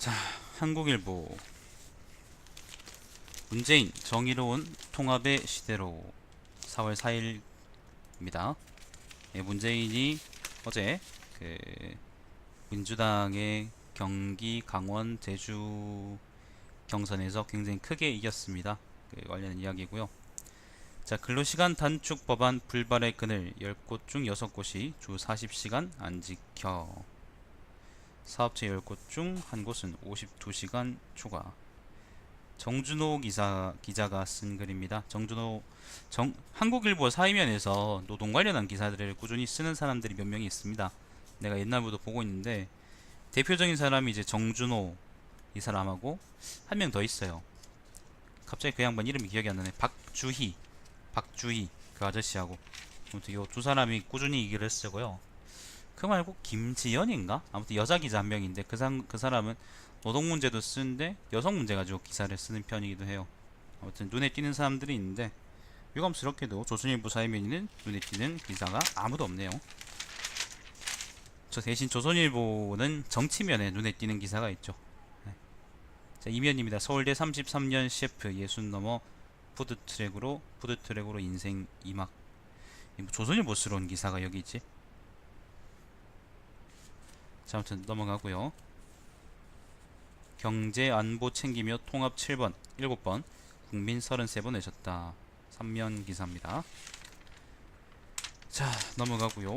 자, 한국일보. 문재인 정의로운 통합의 시대로. 4월 4일입니다. 예, 문재인이 어제 그 민주당의 경기, 강원, 제주 경선에서 굉장히 크게 이겼습니다. 그 관련 이야기고요. 자, 근로시간 단축 법안 불발의 그늘 10곳 중 6곳이 주 40시간 안 지켜. 사업체 10곳 중 한 곳은 52시간 초과. 정준호 기자가 쓴 글입니다. 한국일보 사이면에서 노동 관련한 기사들을 꾸준히 쓰는 사람들이 몇 명이 있습니다. 내가 옛날부터 보고 있는데 대표적인 사람이 이제 정준호 이 사람하고 한 명 더 있어요. 갑자기 그 양반 이름이 기억이 안 나네. 박주희 그 아저씨하고 아무튼 요 두 사람이 꾸준히 이 글을 쓰고요. 그 말고 김지연인가? 아무튼 여자 기자 한 명인데 그 사람은 노동 문제도 쓰는데 여성 문제 가지고 기사를 쓰는 편이기도 해요. 아무튼 눈에 띄는 사람들이 있는데 유감스럽게도 조선일보 사이면에는 눈에 띄는 기사가 아무도 없네요. 저 대신 조선일보는 정치면에 눈에 띄는 기사가 있죠. 네. 자, 이면입니다. 서울대 33년 셰프 60 넘어 푸드트랙으로 인생 이막. 조선일보스러운 기사가 여기 있지. 자, 아무튼 넘어가고요. 경제 안보 챙기며 통합 7번, 7번, 국민 33번 내셨다. 3면 기사입니다. 자, 넘어가고요.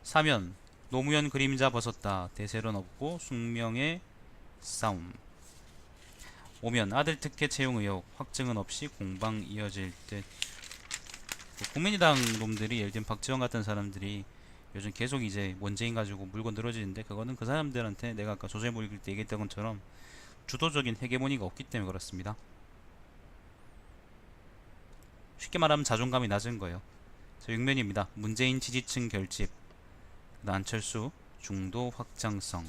사면 노무현 그림자 벗었다. 대세론 없고 숙명의 싸움. 오면 아들 특혜 채용 의혹 확증은 없이 공방 이어질 듯. 국민의당 놈들이 예를 들면 박지원 같은 사람들이 요즘 계속 이제 원재인 가지고 물건 늘어지는데 그거는 그 사람들한테 내가 아까 조선일보 읽을 때 얘기했던 것처럼 주도적인 헤게모니가 없기 때문에 그렇습니다. 쉽게 말하면 자존감이 낮은 거예요. 자, 6면입니다. 문재인 지지층 결집. 안철수 중도 확장성.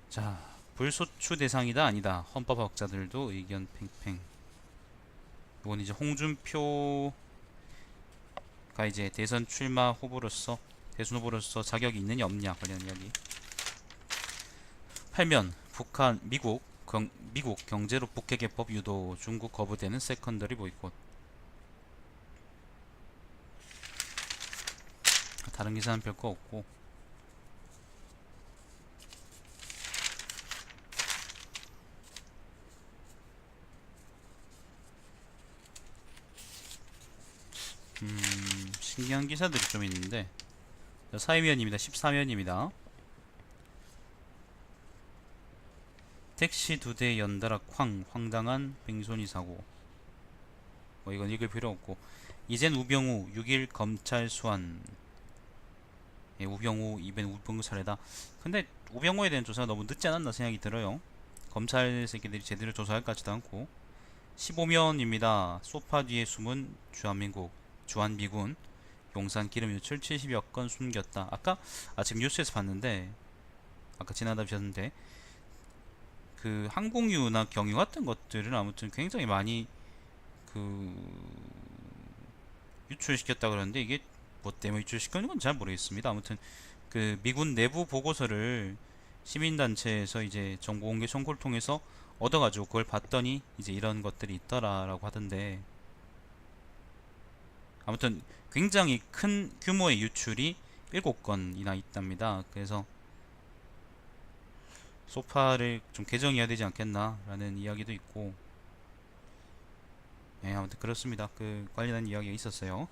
자, 불소추 대상이다 아니다. 헌법학자들도 의견 팽팽. 이건 이제 홍준표가 이제 대선 출마 후보로서 대선 후보로서 자격이 있느냐 없냐 관련 이야기. 8면 미국 경제로 북핵개법 유도 중국 거부되는 세컨더리 보이콧. 다른 기사는 별 거 없고. 신기한 기사들이 좀 있는데. 사회면입니다. 14면입니다. 택시 2대 연달아 황당한 뺑소니 사고. 뭐 이건 읽을 필요 없고. 이젠 우병우 6일 검찰 수환. 예, 우병우 이벤 우병우 차례다. 근데 우병우에 대한 조사가 너무 늦지 않았나 생각이 들어요. 검찰 새끼들이 제대로 조사할 것 같지도 않고. 15면입니다. 소파 뒤에 숨은 주한미군 용산 기름 유출 70여 건 숨겼다. 지금 뉴스에서 봤는데 아까 지나다 보셨는데 그 항공유나 경유 같은 것들은 아무튼 굉장히 많이 그 유출시켰다 그러는데 이게 뭐 때문에 유출시켰는 건 잘 모르겠습니다. 아무튼 그 미군 내부 보고서를 시민단체에서 이제 정보공개 청구를 통해서 얻어가지고 그걸 봤더니 이제 이런 것들이 있더라라고 하던데 아무튼 굉장히 큰 규모의 유출이 7건이나 있답니다. 그래서 소파를 좀 개정해야 되지 않겠나라는 이야기도 있고, 예, 아무튼 그렇습니다. 그 관련한 이야기가 있었어요.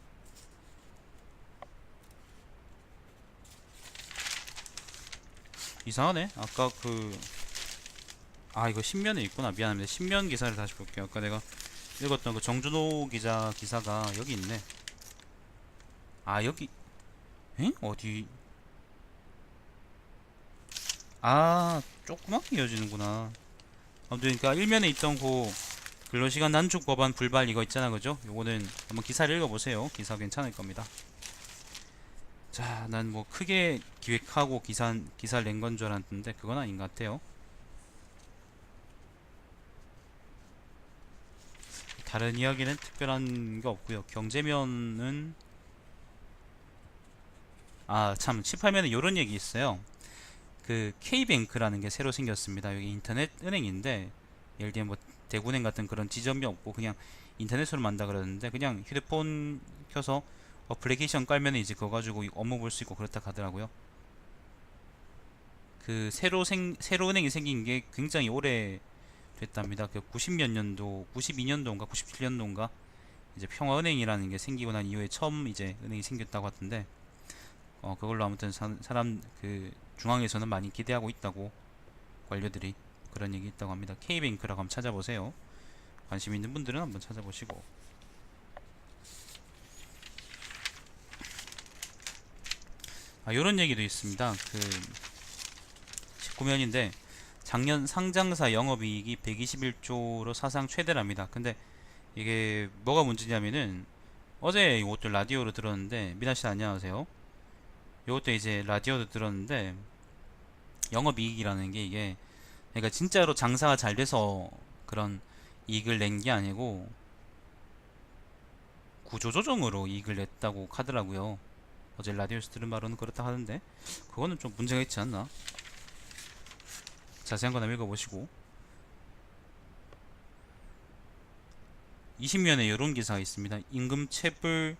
이상하네. 이거 신면에 있구나. 미안합니다. 신면 기사를 다시 볼게요. 아까 내가 읽었던 그 정준호 기자 기사가 여기 있네. 여기, 어디? 조그맣게 이어지는구나. 아무튼 그러니까 일면에 있던 그 근로시간 단축 법안 불발 이거 있잖아, 그죠? 요거는 한번 기사를 읽어보세요. 기사 괜찮을 겁니다. 자, 난 뭐 크게 기획하고 기사를 낸 건 줄 알았는데 그건 아닌 것 같아요. 다른 이야기는 특별한 게 없고요. 경제면은 아, 참, 18면에 요런 얘기 있어요. 그 K뱅크라는 게 새로 생겼습니다. 여기 인터넷 은행인데 예를 들면 뭐 대구은행 같은 그런 지점이 없고 그냥 인터넷으로 만다 그러는데 그냥 휴대폰 켜서 어플리케이션 깔면 이제 그거 가지고 업무 볼 수 있고 그렇다 하더라고요. 그 새로 은행이 생긴 게 굉장히 오래 됐답니다. 그 90몇 년도, 92년도인가 97년도인가 이제 평화은행이라는 게 생기고 난 이후에 처음 이제 은행이 생겼다고 하던데 그걸로 아무튼 사람 그 중앙에서는 많이 기대하고 있다고 관료들이 그런 얘기 있다고 합니다. K뱅크라고 한번 찾아보세요. 관심 있는 분들은 한번 찾아보시고. 아, 요런 얘기도 있습니다. 그 19면인데 작년 상장사 영업이익이 121조로 사상 최대랍니다. 근데 이게 뭐가 문제냐면은 어제 이것도 라디오로 들었는데, 미나씨 안녕하세요. 이것도 이제 라디오도 들었는데 영업이익이라는 게 이게 그러니까 진짜로 장사가 잘 돼서 그런 이익을 낸 게 아니고 구조조정으로 이익을 냈다고 하더라고요. 어제 라디오에서 들은 바로는 그렇다 하는데 그거는 좀 문제가 있지 않나? 자세한 거 한번 읽어보시고. 20면에 이런 기사가 있습니다. 임금 체불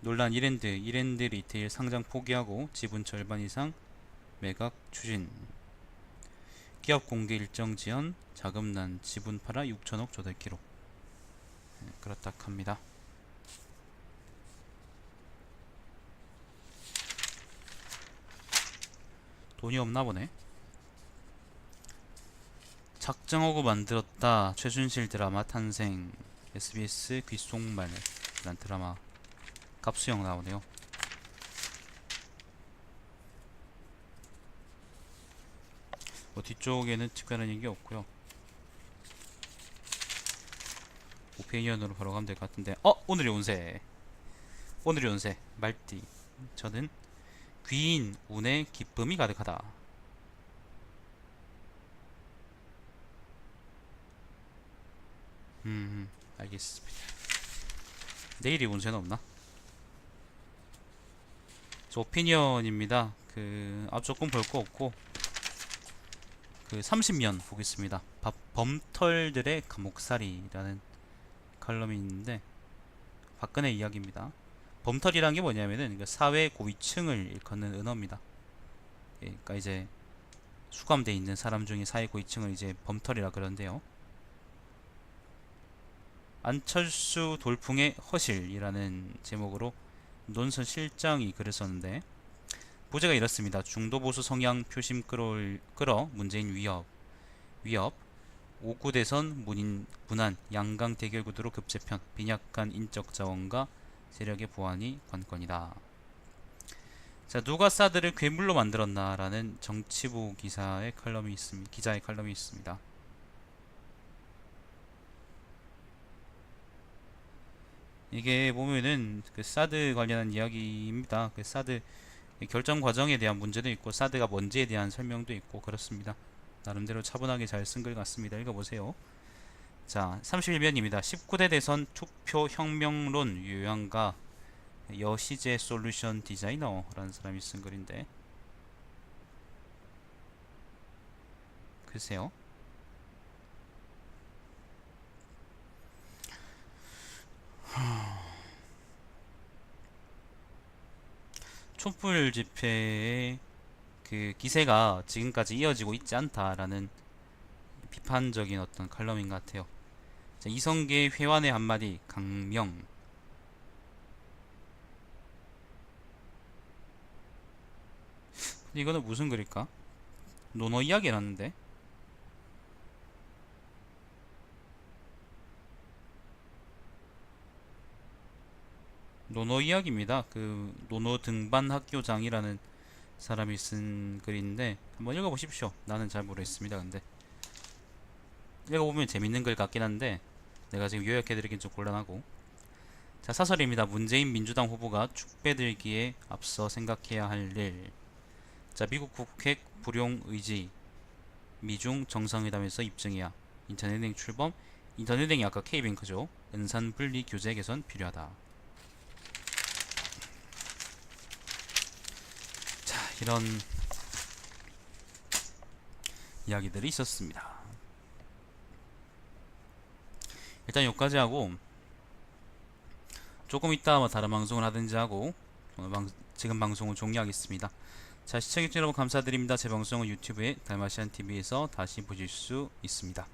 논란 이랜드 리테일 상장 포기하고 지분 절반 이상 매각 추진. 기업 공개 일정 지연 자금난 지분 팔아 6천억 조달기로. 그렇다 합니다. 돈이 없나 보네. 작정하고 만들었다. 최순실 드라마 탄생. SBS 귓속말 란 드라마 갑수형 나오네요. 뭐 뒤쪽에는 특별한 얘기 없고요. 오피니언으로 바로 가면 될 것 같은데 오늘의 운세 말띠. 저는 귀인 운에 기쁨이 가득하다. 알겠습니다. 내일이 운세는 없나? 저 오피니언입니다. 그 앞조금 볼 거 없고 그 30년 보겠습니다. 범털들의 감옥살이라는 칼럼이 있는데 박근혜 이야기입니다. 범털이란 게 뭐냐면은 그 사회 고위층을 일컫는 은어입니다. 그러니까 이제 수감돼 있는 사람 중에 사회 고위층을 이제 범털이라 그러는데요. 안철수 돌풍의 허실이라는 제목으로 논선 실장이 글을 썼는데 부제가 이렇습니다. 중도 보수 성향 표심 끌어 문재인 위협 5구 대선 문안 양강 대결 구도로 급재편 빈약한 인적 자원과 세력의 보완이 관건이다. 자, 누가 사드를 괴물로 만들었나라는 정치부 기자의 칼럼이 있습니다. 이게 보면은 그 사드 관련한 이야기입니다. 그 사드 결정 과정에 대한 문제도 있고 사드가 뭔지에 대한 설명도 있고 그렇습니다. 나름대로 차분하게 잘 쓴 글 같습니다. 읽어보세요. 자, 31면입니다. 19대 대선 투표 혁명론 유형가 여시제 솔루션 디자이너라는 사람이 쓴 글인데 글쎄요. 촛불 집회의 그 기세가 지금까지 이어지고 있지 않다라는 비판적인 어떤 칼럼인 것 같아요. 자, 이성계 회환의 한마디 강명. 근데 이거는 무슨 글일까? 논어 이야기 라는데 논어 이야기입니다. 그 논어 등반 학교장이라는 사람이 쓴 글인데 한번 읽어보십시오. 나는 잘 모르겠습니다. 근데 읽어보면 재밌는 글 같긴 한데 내가 지금 요약해드리긴 좀 곤란하고. 자, 사설입니다. 문재인 민주당 후보가 축배들기에 앞서 생각해야 할 일. 자, 미국 북핵 불용 의지. 미중 정상회담에서 입증이야. 인터넷은행 출범. 인터넷은행이 아까 K뱅크죠. 은산 분리 규제 개선 필요하다. 이런 이야기들이 있었습니다. 일단 여기까지 하고 조금 이따 뭐 다른 방송을 하든지 하고 지금 방송을 종료하겠습니다. 자, 시청해주신 여러분 감사드립니다. 제 방송은 유튜브에 달마시안TV에서 다시 보실 수 있습니다.